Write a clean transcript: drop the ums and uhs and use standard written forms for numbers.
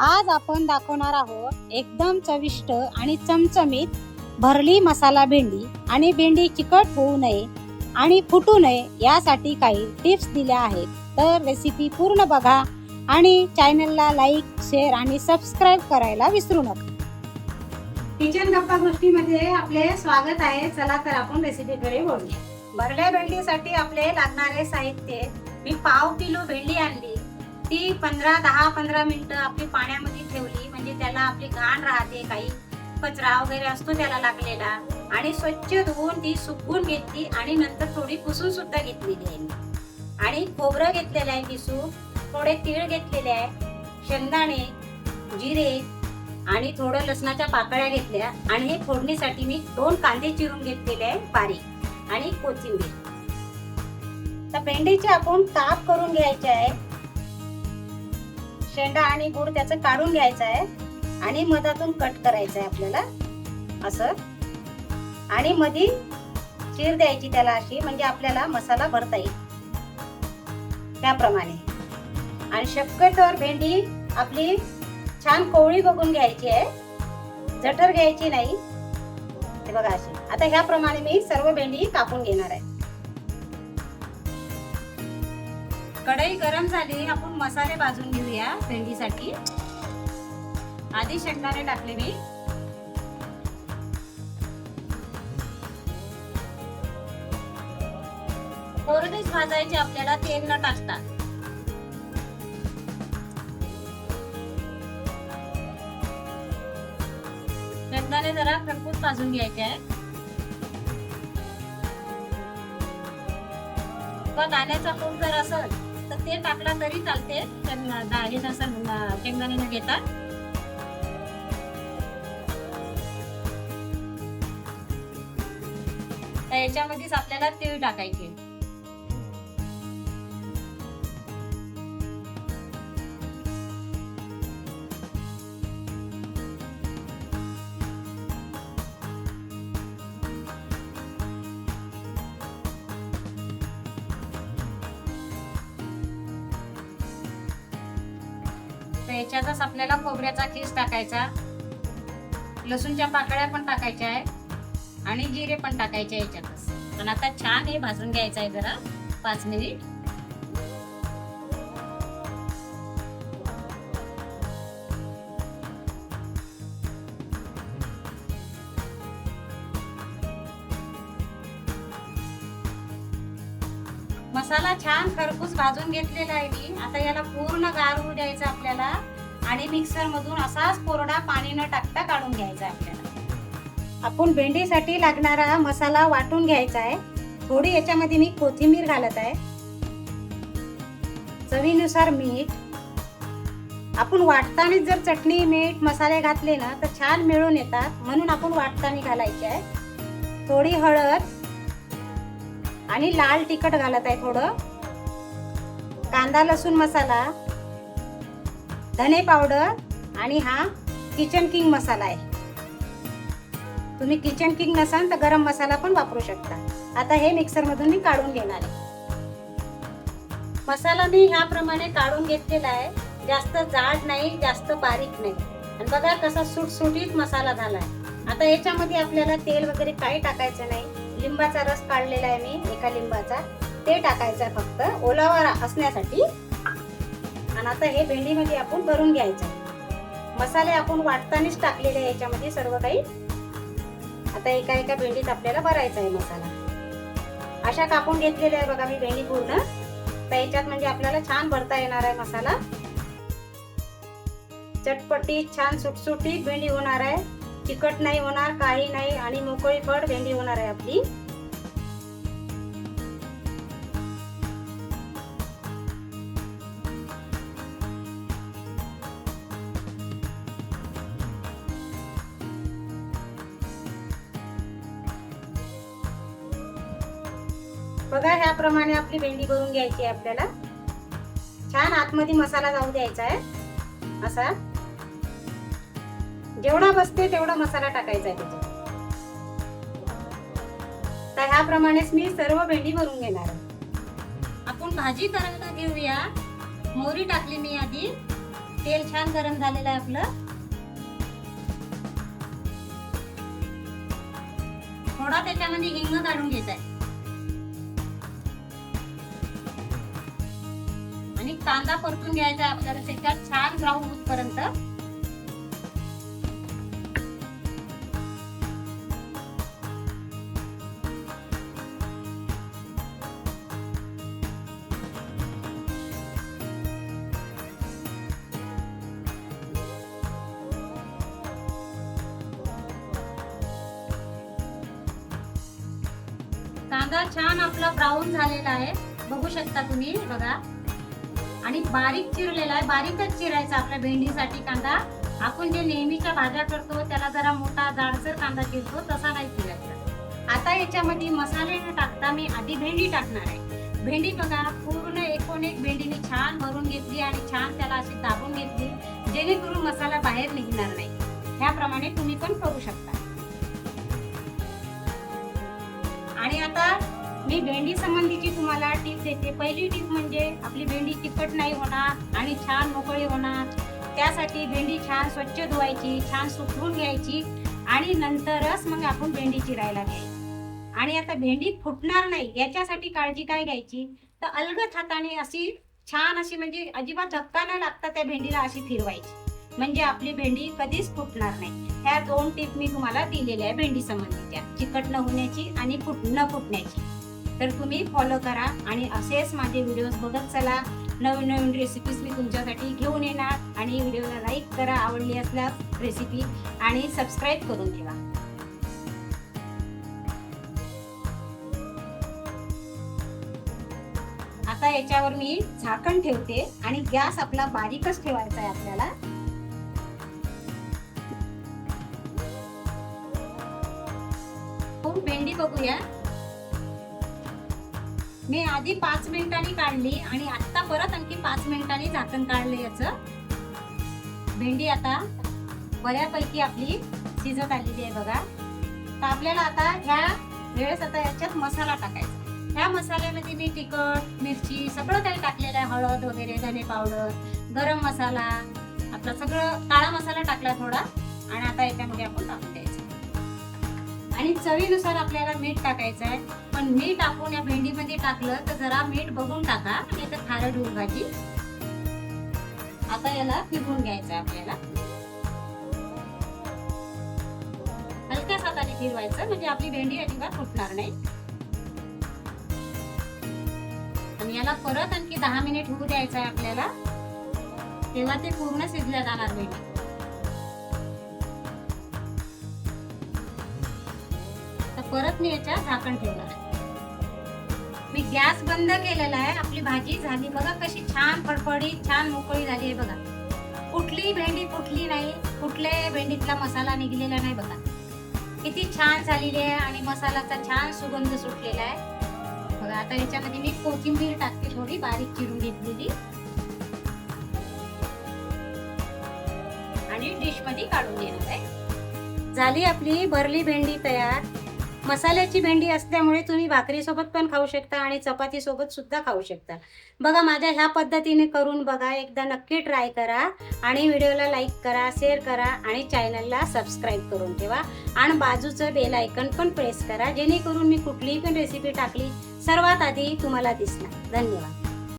आज आपण दाखवणार आहोत एकदम चविष्ट आणि चमचमीत भरली मसाला भेंडी. आणि भेंडी चिकट होऊ नये आणि फुटू नये यासाठी काही टिप्स दिल्या आहेत. तर रेसिपी पूर्ण बघा आणि चॅनलला लाईक, शेअर आणि सबस्क्राईब करायला विसरू नका. किचन गप्पा गोष्टीमध्ये आपले स्वागत आहे. चला तर आपण रेसिपीकडे वळूया. भरल्या भेंडीसाठी आपले लागणारे साहित्य: मी पाव किलो भेंडी आणली. ती 10-15 मिनिटं आपली पाण्यामध्ये ठेवली, म्हणजे त्याला आपली घाण राहते, काही कचरा वगैरे असतो त्याला लागलेला, आणि स्वच्छ धुवून ती सुकवून घेतली आणि नंतर थोडी पुसून सुद्धा घेतलेली आहे. आणि खोबरं घेतलेलं आहे किसून, थोडे तीळ घेतलेले आहे, शेंगदाणे, जिरे आणि थोडं लसणाच्या पाकळ्या घेतल्या. आणि हे फोडणीसाठी मी 2 कांदे चिरून घेतलेले आहे बारीक, आणि कोथिंबीर. तर भेंडीचे आपण काप करून घ्यायचे आहे. शेंडा आणि गुड त्याचं काढून घ्यायचं आहे आणि मधातून कट करायचं आहे आपल्याला असं. आणि मध्ये चीर द्यायची त्याला अशी, म्हणजे आपल्याला मसाला भरता येईल त्याप्रमाणे. आणि शक्यतोवर भेंडी आपली छान कोवळी बघून घ्यायची आहे, जठर घ्यायची नाही. हे बघा अशी. आता ह्याप्रमाणे मी सर्व भेंडी कापून घेणार आहे. कढई गरम झाली, आपण मसाले भाजून घेऊया भेंडीसाठी. आधी शेंगदाणे टाकले मी. कोरडेच भाजायचे आपल्याला, तेल न टाकता. शेंगदाणे जरा खरपूस भाजून घ्यायचे आहे. दाण्याचा कूट जर असेल तर ते टाकला तरी चालते, शेंगदाणे न घेता. याच्यामध्येच आपल्याला तीळ टाकायचे. तर याच्यातच आपल्याला खोबऱ्याचा खीस टाकायचा, लसूणच्या पाकळ्या पण टाकायच्या आहे आणि जिरे पण टाकायचे याच्यातच. पण आता छान हे भाजून घ्यायचं आहे जरा 5 मिनिट. मसाला छान खरपूस भाजून घेतलेला आहे मी. आता याला पूर्ण गार होऊ द्यायचं आपल्याला, आणि मिक्सर मधून असाच कोरडा पाणी न टाकता काढून घ्यायचा आपल्याला. आपण भेंडीसाठी लागणारा मसाला वाटून घ्यायचा आहे. थोडी याच्यामध्ये मी कोथिंबीर घालत आहे, चवीनुसार मीठ. आपण वाटताना जर चटणी, मीठ, मसाले घातले ना तर छान मिळून येतात, म्हणून आपण वाटताना घालायचे आहे. थोडी हळद आणि लाल तिखट घालत आहे थोडं. कांदा लसूण मसाला, धने पावडर, आणि हा किचन किंग मसाला आहे. तुम्ही किचन किंग नसाल तर गरम मसाला पण वापरू शकता. आता हे मिक्सर मधून मी काढून घेणार आहे. मसाला मी ह्याप्रमाणे काढून घेतलेला आहे. जास्त जाड नाही, जास्त बारीक नाही. आणि बघा कसा सुटसुटीत मसाला झाला आहे. आता याच्यामध्ये आपल्याला तेल वगैरे काही टाकायचं नाही. लिंबाचा रस काढलेला आहे मी, एका लिंबाचा, ते टाकायचा फक्त ओलावा असण्यासाठी. आणि आता हे भेंडीमध्ये आपण भरून घ्यायचं. मसाले आपण वाटतानाच टाकलेले आहे याच्यामध्ये सर्व काही. आता एका एका भेंडीत आपल्याला भरायचा आहे मसाला. अशा कापून घेतलेल्या आहे बघा मी भेंडी पूर्ण. तर याच्यात म्हणजे आपल्याला छान भरता येणार आहे मसाला. चटपटीत छान सुटसुटीत भेंडी होणार आहे. चिकट नाही होणार, काही नाही, आणि मोकळी फड भेंडी होणार आहे आपली. बघा ह्याप्रमाणे आपली भेंडी भरून घ्यायची आहे आपल्याला. छान आतमध्ये मसाला जाऊ द्यायचा आहे असा. जेवढा बसते तेवढा मसाला टाकायचा आहे त्याच्यात. तर ह्याप्रमाणेच मी सर्व भेंडी भरून घेणार आहे. आपण भाजी करायला घेऊया. मोहरी टाकली मी आधी, तेल छान गरम झालेलं आहे आपलं. थोडा त्याच्यामध्ये हिंग घालून घ्यायचा आहे आणि कांदा परतून घ्यायचा आहे आपल्याला त्याच्यात छान ब्राऊन होईपर्यंत. कांदा छान आपला ब्राऊन झालेला आहे, बघू शकता तुम्ही बघा. आणि बारीक चिरलेला आहे, बारीकच चिरायचा आपल्या भेंडीसाठी कांदा. आपण जे नेहमीच्या भाज्या करतो त्याला जरा मोठा जाडसर कांदा चिरतो तसा नाही चिरायचा. आता याच्यामध्ये मसाले न टाकता मी आधी भेंडी टाकणार आहे. भेंडी बघा पूर्ण एकूण एक भेंडी मी छान भरून घेतली आणि छान त्याला अशी दाबून घेतली, जेणेकरून मसाला बाहेर निघणार नाही. ह्याप्रमाणे तुम्ही पण करू शकता. आणि आता मी भेंडी संबंधीची तुम्हाला टिप देते. पहिली टिप म्हणजे आपली भेंडी चिकट नाही होणार आणि छान मोकळी होणार. त्यासाठी भेंडी छान स्वच्छ धुवायची, छान सुकवून घ्यायची आणि नंतरच मग आपण भेंडी चिरायला घ्यायची. आणि आता भेंडी फुटणार नाही याच्यासाठी काळजी काय घ्यायची, तर अलगद हाताने अशी छान अशी म्हणजे अजिबात धक्का न लागता त्या भेंडीला अशी फिरवायची, म्हणजे आपली भेंडी कधीच फुटणार नाही. ह्या 2 टिप मी तुम्हाला दिलेल्या आहे भेंडी संबंधीच्या, चिकट न होण्याची आणि न फुटण्याची. तर तुम्ही फॉलो करा आणि असेच माझे व्हिडिओज बघत चला. नवीन नवीन रेसिपीज मी तुमच्यासाठी घेऊन येणार. आणि व्हिडिओला लाईक करा आवडली असल्यास रेसिपी आणि सबस्क्राईब करून ठेवा. आता याच्यावर मी झाकण ठेवते आणि गॅस आपला बारीकच ठेवायचा आहे आपल्याला. भेंडी बघूया. मी आधी 5 मिनिटांनी काढली आणि आता परत आणखी 5 मिनिटांनी झाकण काढले याचं. भेंडी आता बऱ्यापैकी आपली शिजत आलेली आहे बघा. तर आपल्याला आता ह्या वेळेस आता याच्यात मसाला टाकायचा. ह्या मसाल्यामध्ये मी तिखट, मिरची सगळं काही टाकलेलं आहे, हळद वगैरे, धने पावडर, गरम मसाला, आपला सगळं काळा मसाला टाकला थोडा. आणि आता याच्यामध्ये आपण टाकून द्यायचं आणि चवीनुसार आपल्याला मीठ टाकायचं आहे. पण मीठ आपण या भेंडीमध्ये टाकलं तर जरा मीठ बघून टाका, नाही तर खारट होईल भाजी. आता याला फिरवून घ्यायचं आपल्याला, हलक्याच हाताने फिरवायचं म्हणजे आपली भेंडी अजिबात फुटणार नाही. आणि याला परत आणखी 10 मिनिट होऊ द्यायचं आहे आपल्याला, तेव्हा ते पूर्ण शिजल्या जाणार भेंडी. परत मी याच्यात झाकण ठेवणार. मी गॅस बंद केलेला आहे. आपली भाजी झाली बघा कशी छान फडफडीत, छान मोकळी झाली आहे बघा. कुठली भेंडी फुटली नाही, कुठल्या भेंडीतला मसाला निघलेला नाही बघा. किती छान झालेली आहे आणि मसाल्याचा छान सुगंध सुटलेला आहे बघा. आता याच्यामध्ये मी कोथिंबीर टाकते, थोडी बारीक चिरून घेतलेली आणि डिश मध्ये काढून घेणार आहे. झाली आपली भरली भेंडी तयार. मसाल्याची भेंडी असल्यामुळे तुम्ही भाकरी सोबत पण खाऊ शकता आणि चपाती सोबत सुद्धा खाऊ शकता. बघा माझ्या ह्या पद्धतीने करून बघा, एकदा नक्की ट्राय करा. आणि व्हिडिओला लाईक करा, शेअर करा आणि चॅनलला सबस्क्राईब करून ठेवा. आणि बाजूचं बेल आयकॉन पण प्रेस करा, जेणेकरून मी कुठलीही पण रेसिपी टाकली सर्वात आधी तुम्हाला दिसणार. धन्यवाद.